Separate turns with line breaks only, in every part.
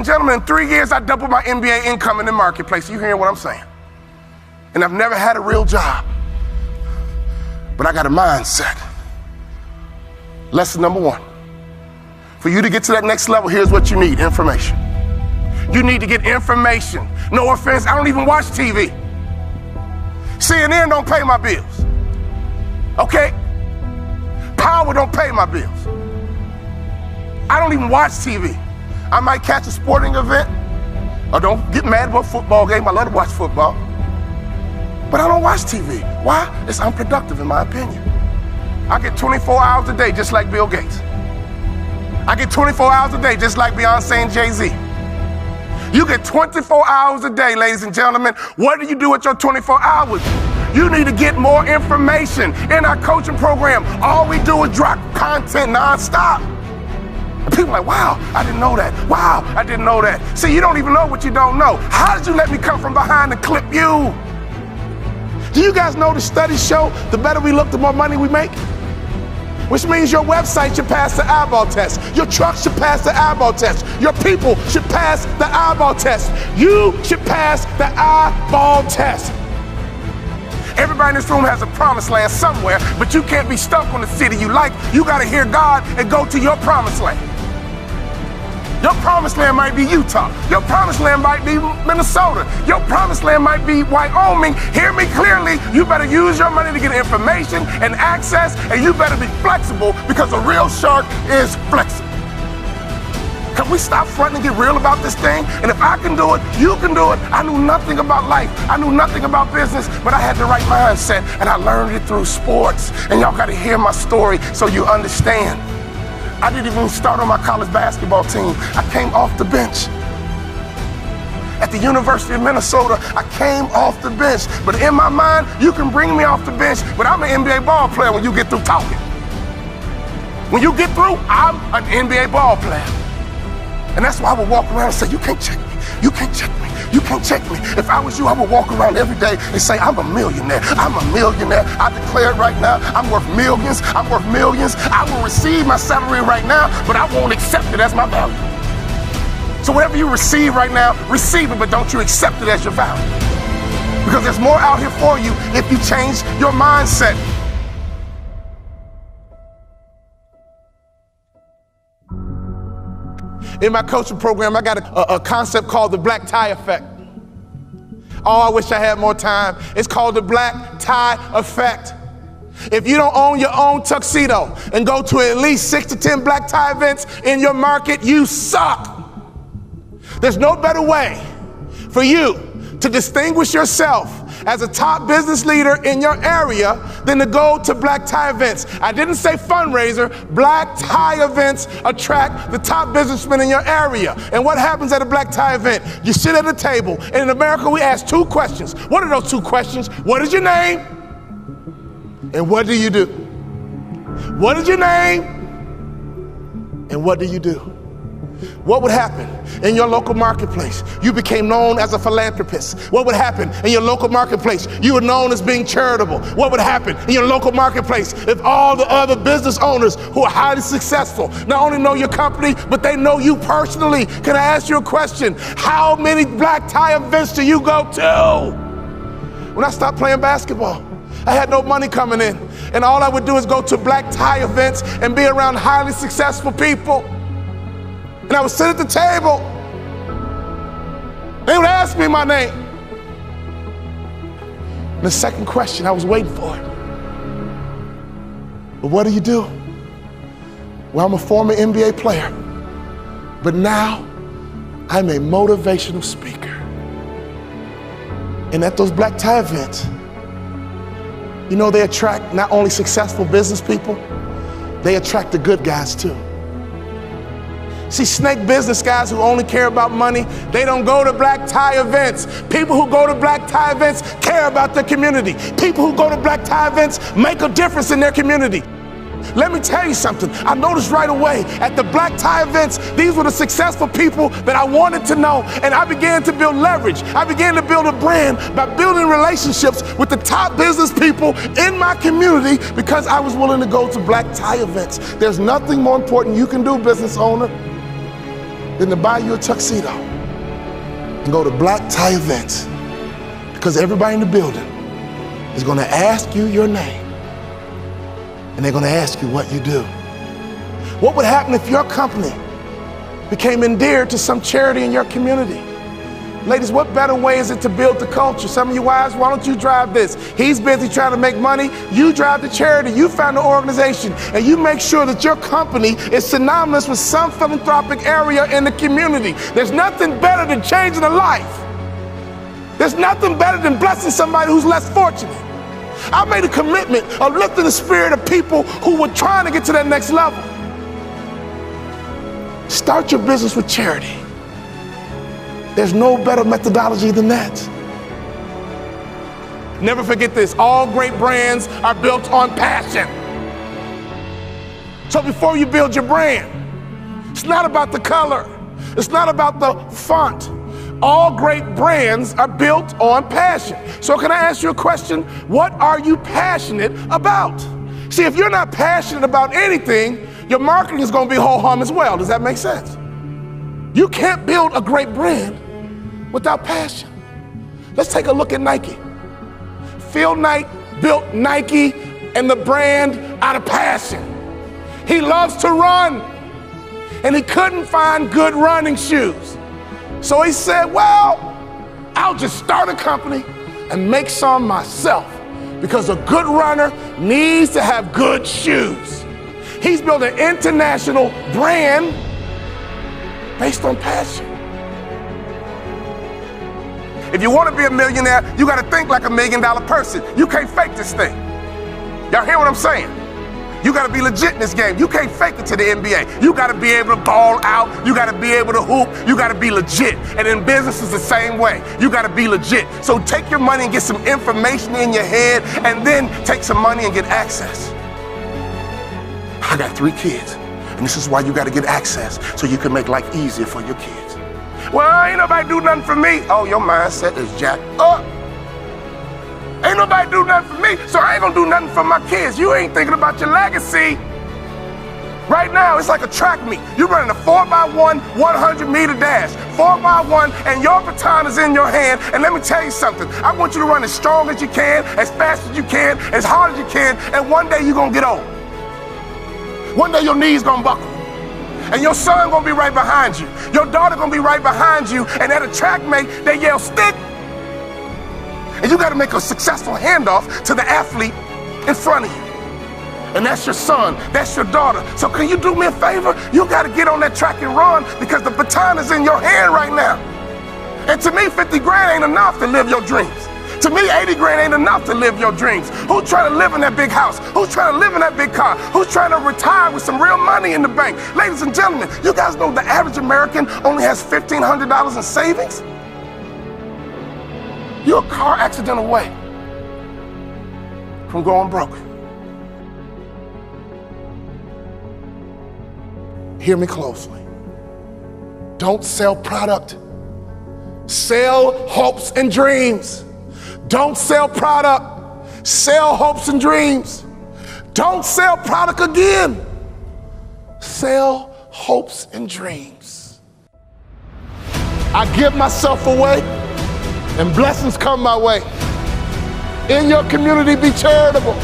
and gentlemen, in 3 years, I doubled my MBA income in the marketplace. You hearing what I'm saying? And I've never had a real job, but I got a mindset. Lesson number 1. For you to get to that next level, here's what you need: information. You need to get information. No offense, I don't even watch TV. CNN don't pay my bills. Okay? Power don't pay my bills. I don't even watch TV. I might catch a sporting event, or don't get mad about a football game. I love to watch football. But I don't watch TV. Why? It's unproductive in my opinion. I get 24 hours a day just like Bill Gates. I get 24 hours a day just like Beyonce and Jay-Z. You get 24 hours a day, ladies and gentlemen. What do you do with your 24 hours? You need to get more information. In our coaching program, all we do is drop content nonstop. And people are like, wow, I didn't know that. Wow, I didn't know that. See, you don't even know what you don't know. How did you let me come from behind and clip you? Do you guys know the studies show the better we look, the more money we make? Which means your website should pass the eyeball test. Your truck should pass the eyeball test. Your people should pass the eyeball test. You should pass the eyeball test. Everybody in this room has a promised land somewhere, but you can't be stuck on the city you like. You got to hear God and go to your promised land. Your promised land might be Utah. Your promised land might be Minnesota. Your promised land might be Wyoming. Hear me clearly. You better use your money to get information and access, and you better be flexible, because a real shark is flexible. Can we stop fronting and get real about this thing? And if I can do it, you can do it. I knew nothing about life. I knew nothing about business, but I had the right mindset, and I learned it through sports. And y'all got to hear my story so you understand. I didn't even start on my college basketball team. I came off the bench. At the University of Minnesota, I came off the bench. But in my mind, you can bring me off the bench, but I'm an NBA ball player when you get through talking. When you get through, I'm an NBA ball player. And that's why I would walk around and say, you can't check me. You can't check me. You can't check me. If I was you, I would walk around every day and say, I'm a millionaire. I'm a millionaire. I declare it right now. I'm worth millions. I'm worth millions. I will receive my salary right now, but I won't accept it as my value. So whatever you receive right now, receive it, but don't you accept it as your value. Because there's more out here for you if you change your mindset. In my coaching program, I got a concept called the black tie effect. Oh, I wish I had more time. It's called the black tie effect. If you don't own your own tuxedo and go to at least 6 to 10 black tie events in your market, you suck. There's no better way for you to distinguish yourself as a top business leader in your area than to go to black tie events. I didn't say fundraiser. Black tie events attract the top businessmen in your area. And what happens at a black tie event? You sit at a table, and in America we ask 2 questions. What are those 2 questions? What is your name? And what do you do? What is your name? And what do you do? What would happen in your local marketplace? You became known as a philanthropist. What would happen in your local marketplace? You were known as being charitable. What would happen in your local marketplace if all the other business owners who are highly successful not only know your company, but they know you personally? Can I ask you a question? How many black tie events do you go to? When I stopped playing basketball, I had no money coming in, and all I would do is go to black tie events and be around highly successful people. And I would sit at the table. They would ask me my name. And the second question, I was waiting for it. But what do you do? Well, I'm a former NBA player, but now I'm a motivational speaker. And at those black tie events, you know, they attract not only successful business people, they attract the good guys too. See, snake business guys who only care about money, they don't go to black tie events. People who go to black tie events care about their community. People who go to black tie events make a difference in their community. Let me tell you something. I noticed right away at the black tie events, these were the successful people that I wanted to know, and I began to build leverage. I began to build a brand by building relationships with the top business people in my community because I was willing to go to black tie events. There's nothing more important you can do, business owner, than to buy you a tuxedo and go to black tie events, because everybody in the building is going to ask you your name, and they're going to ask you what you do. What would happen if your company became endeared to some charity in your community? Ladies, what better way is it to build the culture? Some of you wives, why don't you drive this? He's busy trying to make money. You drive the charity. You found the organization, and you make sure that your company is synonymous with some philanthropic area in the community. There's nothing better than changing a life. There's nothing better than blessing somebody who's less fortunate. I made a commitment of lifting the spirit of people who were trying to get to that next level. Start your business with charity. There's no better methodology than that. Never forget this, all great brands are built on passion. So before you build your brand, it's not about the color, it's not about the font. All great brands are built on passion. So can I ask you a question? What are you passionate about? See, if you're not passionate about anything, your marketing is going to be ho-hum as well. Does that make sense? You can't build a great brand without passion. Let's take a look at Nike. Phil Knight built Nike and the brand out of passion. He loves to run, and he couldn't find good running shoes. So he said, well, I'll just start a company and make some myself, because a good runner needs to have good shoes. He's built an international brand based on passion. If you want to be a millionaire, you got to think like $1 million person. You can't fake this thing. Y'all hear what I'm saying? You got to be legit in this game. You can't fake it to the NBA. You got to be able to ball out. You got to be able to hoop. You got to be legit. And in business, it's the same way. You got to be legit. So take your money and get some information in your head, and then take some money and get access. I got 3 kids, and this is why you got to get access, so you can make life easier for your kids. Well, ain't nobody do nothing for me. Oh, your mindset is jacked up. Ain't nobody do nothing for me, so I ain't gonna do nothing for my kids. You ain't thinking about your legacy. Right now, it's like a track meet. You're running a 4x1, 100-meter dash. 4x1, and your baton is in your hand. And let me tell you something. I want you to run as strong as you can, as fast as you can, as hard as you can, and one day you're gonna get old. One day your knees gonna buckle. And your son gonna be right behind you. Your daughter gonna be right behind you. And at a track meet, they yell, stick. And you gotta make a successful handoff to the athlete in front of you. And that's your son, that's your daughter. So can you do me a favor? You gotta get on that track and run, because the baton is in your hand right now. And to me, 50 grand ain't enough to live your dreams. To me, 80 grand ain't enough to live your dreams. Who's trying to live in that big house? Who's trying to live in that big car? Who's trying to retire with some real money in the bank? Ladies and gentlemen, you guys know the average American only has $1,500 in savings? You're a car accident away from going broke. Hear me closely. Don't sell product. Sell hopes and dreams. Don't sell product. Sell hopes and dreams. Don't sell product again. Sell hopes and dreams. I give myself away, and blessings come my way. In your community, be charitable.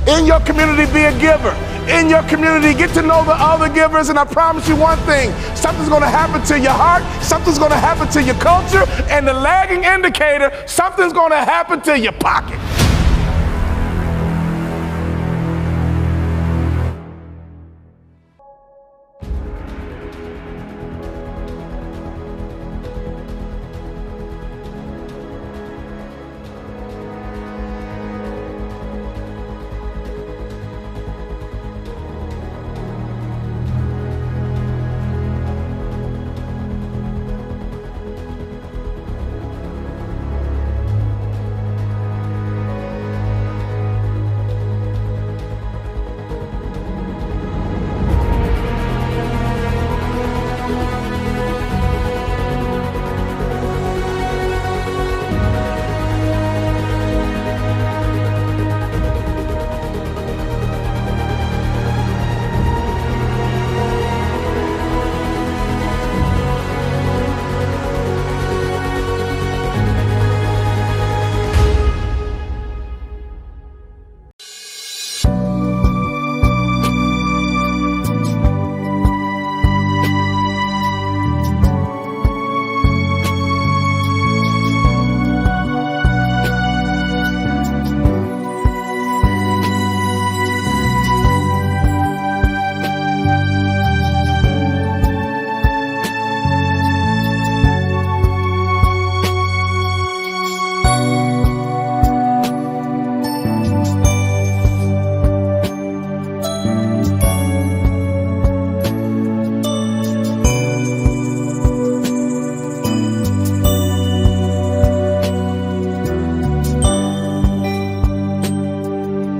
In your community, be a giver. In your community, get to know the other givers, and I promise you one thing, something's gonna happen to your heart, something's gonna happen to your culture, and the lagging indicator, something's gonna happen to your pocket.